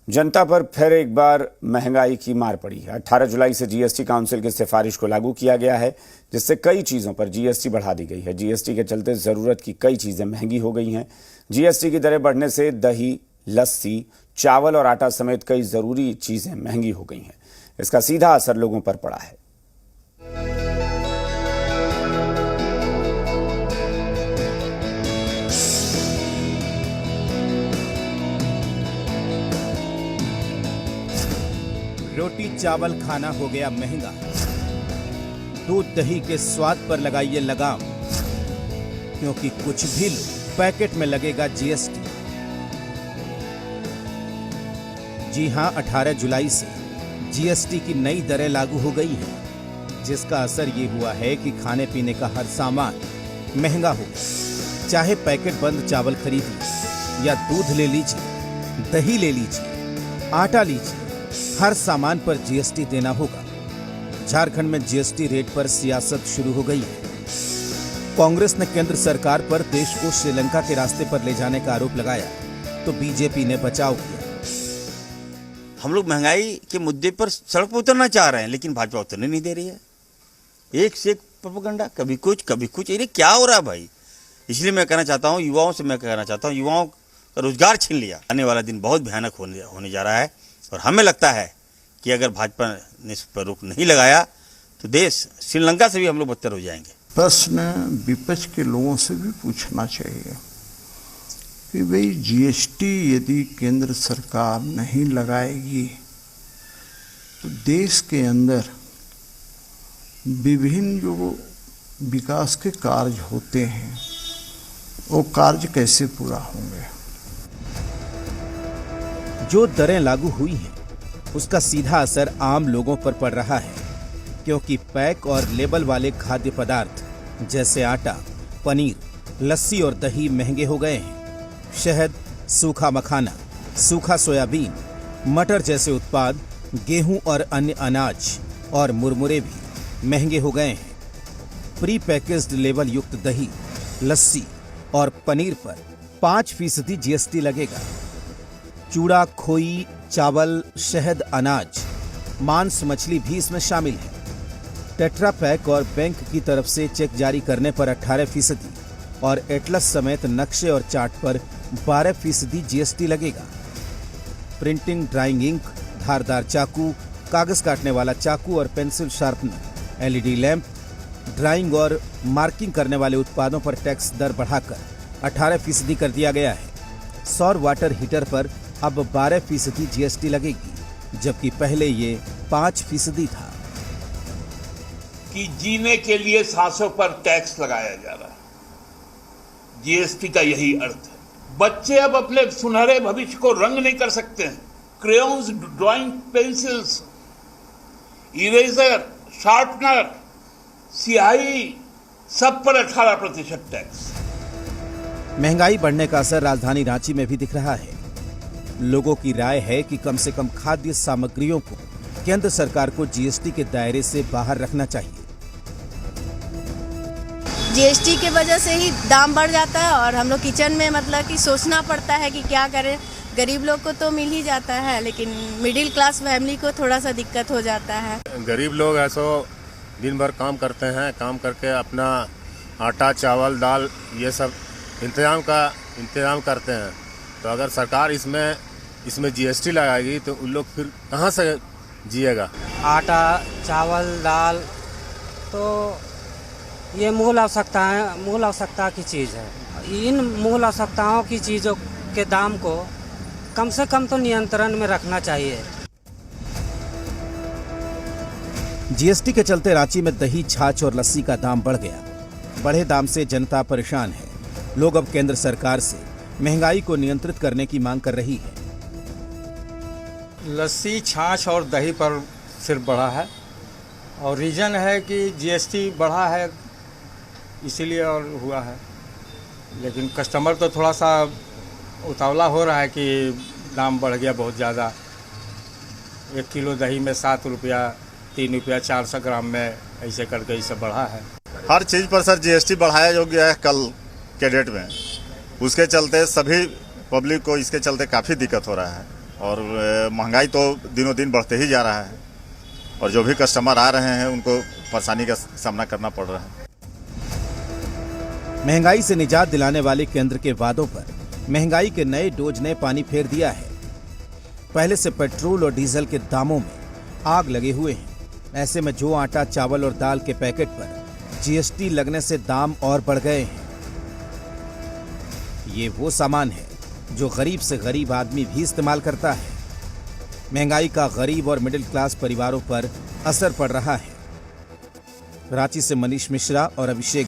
जनता पर फिर एक बार महंगाई की मार पड़ी है। 18 जुलाई से जीएसटी काउंसिल की सिफारिश को लागू किया गया है, जिससे कई चीज़ों पर जीएसटी बढ़ा दी गई है। जीएसटी के चलते ज़रूरत की कई चीज़ें महंगी हो गई हैं। जीएसटी की दरें बढ़ने से दही, लस्सी, चावल और आटा समेत कई ज़रूरी चीज़ें महंगी हो गई हैं। इसका सीधा असर लोगों पर पड़ा है। रोटी चावल खाना हो गया महंगा। दूध दही के स्वाद पर लगाइए लगाम, क्योंकि कुछ भी लो पैकेट में लगेगा जीएसटी। जी हां, 18 जुलाई से जीएसटी की नई दरें लागू हो गई हैं, जिसका असर ये हुआ है कि खाने पीने का हर सामान महंगा हो गया। चाहे पैकेट बंद चावल खरीदिए या दूध ले लीजिए, दही ले लीजिए, आटा लीजिए, हर सामान पर जीएसटी देना होगा। झारखंड में जीएसटी रेट पर सियासत शुरू हो गई है। कांग्रेस ने केंद्र सरकार पर देश को श्रीलंका के रास्ते पर ले जाने का आरोप लगाया, तो बीजेपी ने बचाव किया। हम लोग महंगाई के मुद्दे पर सड़क पर उतरना चाह रहे हैं, लेकिन भाजपा उतरने नहीं दे रही है। एक से एक प्रोपेगेंडा, कभी कुछ। ये क्या हो रहा है भाई? इसलिए मैं कहना चाहता हूँ, युवाओं से मैं कहना चाहता हूँ, युवाओं का रोजगार छीन लिया। आने वाला दिन बहुत भयानक होने जा रहा है, और हमें लगता है कि अगर भाजपा ने इस पर रोक नहीं लगाया तो देश श्रीलंका से भी हम लोग बदतर हो जाएंगे। प्रश्न विपक्ष के लोगों से भी पूछना चाहिए कि भाई जीएसटी यदि केंद्र सरकार नहीं लगाएगी तो देश के अंदर विभिन्न जो विकास के कार्य होते हैं वो कार्य कैसे पूरा होंगे। जो दरें लागू हुई हैं, उसका सीधा असर आम लोगों पर पड़ रहा है, क्योंकि पैक और लेबल वाले खाद्य पदार्थ जैसे आटा, पनीर, लस्सी और दही महंगे हो गए हैं। शहद, सूखा मखाना, सूखा सोयाबीन, मटर जैसे उत्पाद, गेहूं और अन्य अनाज और मुरमुरे भी महंगे हो गए हैं। प्री पैकेज्ड लेबल युक्त दही, लस्सी और पनीर पर 5% जीएसटी लगेगा। चूड़ा, खोई, चावल, शहद, अनाज, मांस, मछली भी इसमें शामिल है। टेट्रा पैक और बैंक की तरफ से चेक जारी करने पर 18% और एटलस समेत नक्शे और चार्ट पर 12% जीएसटी लगेगा। प्रिंटिंग, ड्राइंग इंक, धारदार चाकू, कागज काटने वाला चाकू और pencil sharpener, LED lamp, drawing और मार्किंग करने वाले उत्पादों पर टैक्स दर बढ़ाकर 18% कर दिया गया है। सौर वाटर हीटर पर अब 12% जीएसटी लगेगी, जबकि पहले ये 5% था। कि जीने के लिए सांसों पर टैक्स लगाया जा रहा है। जीएसटी का यही अर्थ है। बच्चे अब अपने सुनहरे भविष्य को रंग नहीं कर सकते हैं। Crayons, drawing pencils, eraser, sharpener, स्याही, सब पर 18% टैक्स। महंगाई बढ़ने का असर राजधानी रांची में भी दिख रहा है। लोगों की राय है कि कम से कम खाद्य सामग्रियों को केंद्र सरकार को जीएसटी के दायरे से बाहर रखना चाहिए। जीएसटी की वजह से ही दाम बढ़ जाता है और हम लोग किचन में मतलब कि सोचना पड़ता है कि क्या करें। गरीब लोग को तो मिल ही जाता है, लेकिन मिडिल क्लास फैमिली को थोड़ा सा दिक्कत हो जाता है। गरीब लोग ऐसो दिन भर काम करते हैं, काम करके अपना आटा, चावल, दाल ये सब इंतजाम करते हैं। तो अगर सरकार इसमें जीएसटी लगाएगी तो उन लोग फिर कहाँ से जिएगा। आटा, चावल, दाल तो ये मूल आवश्यकता की चीज़ है। इन मूल आवश्यकताओं की चीज़ों के दाम को कम से कम तो नियंत्रण में रखना चाहिए। जीएसटी के चलते रांची में दही, छाछ और लस्सी का दाम बढ़ गया। बढ़े दाम से जनता परेशान है। लोग अब केंद्र सरकार से महंगाई को नियंत्रित करने की मांग कर रही है। लस्सी, छाछ और दही पर सिर्फ बढ़ा है, और रीज़न है कि जीएसटी बढ़ा है इसीलिए और हुआ है। लेकिन कस्टमर तो थोड़ा सा उतावला हो रहा है कि दाम बढ़ गया बहुत ज़्यादा। 1 किलो दही में 7 रुपया, 3 रुपया 400 ग्राम में ऐसे करके इसे बढ़ा है। हर चीज़ पर सर जीएसटी बढ़ाया जो गया है कल के डेट में, उसके चलते सभी पब्लिक को इसके चलते काफ़ी दिक्कत हो रहा है। और महंगाई तो दिनों दिन बढ़ते ही जा रहा है और जो भी कस्टमर आ रहे हैं उनको परेशानी का सामना करना पड़ रहा है। महंगाई से निजात दिलाने वाले केंद्र के वादों पर महंगाई के नए डोज ने पानी फेर दिया है। पहले से पेट्रोल और डीजल के दामों में आग लगे हुए हैं। ऐसे में जो आटा, चावल और दाल के पैकेट पर जीएसटी लगने से दाम और बढ़ गए हैं। ये वो सामान है जो गरीब से गरीब आदमी भी इस्तेमाल करता है। महंगाई का गरीब और मिडिल क्लास परिवारों पर असर पड़ रहा है। रांची से मनीष मिश्रा और अभिषेक